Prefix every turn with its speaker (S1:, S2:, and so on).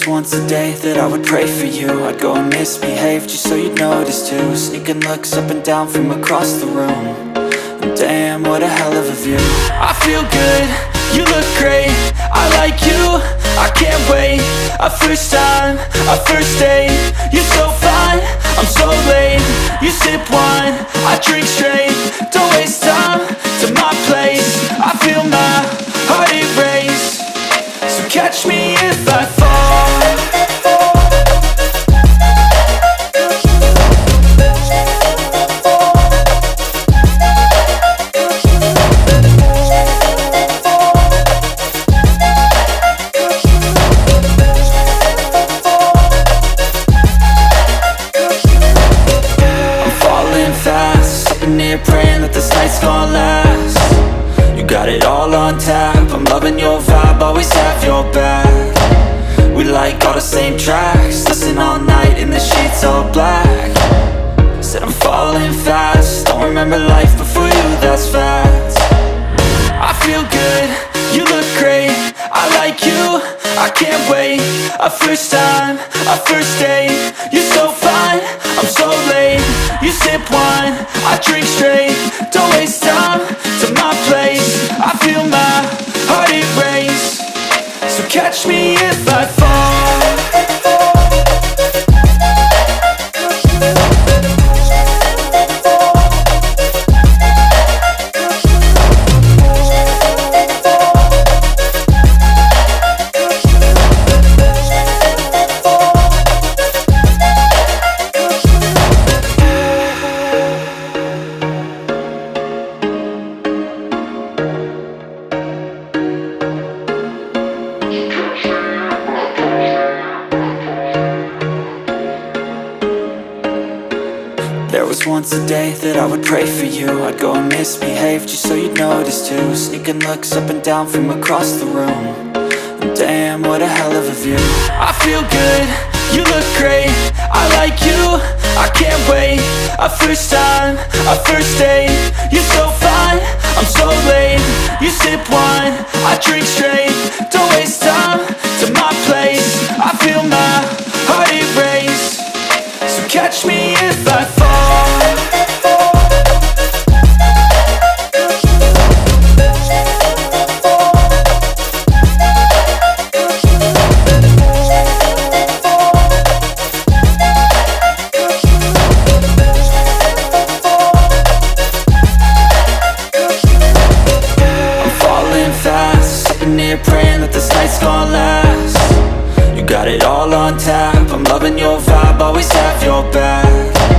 S1: was once a day that I would pray for you. I'd go and misbehave just so you'd notice too. Sneaking looks up and down from across the room. And damn, what a hell of a view. I feel good, you look great, I like you, I can't wait. A first time, a first date, you're so fine, I'm so late. You sip wine, I drink straight, don't waste time to my place. I feel my heart erase, so catch me if I fall. Praying that this night's gonna last. You got it all on tap, I'm loving your vibe, always have your back. We like all the same tracks, listen all night in the sheets all black. Said I'm falling fast, don't remember life before you, that's fact. I feel good, you look great, I like you, I can't wait. A first time, a first date, you're so fine, I'm so late. You sip wine, I drink straight, don't waste time to my place. I feel my heart erase, so catch me if I fall. There was once a day that I would pray for you. I'd go and misbehave just so you'd notice too. Sneaking looks up and down from across the room. And damn, what a hell of a view. I feel good, you look great, I like you, I can't wait. A first time, a first date, you're so fine, I'm so late. You sip wine, I drink straight, don't waste time to my place. I feel my heart erase, so catch me if I fall. Praying that this night's gonna last. You got it all on tap, I'm loving your vibe, always have your back.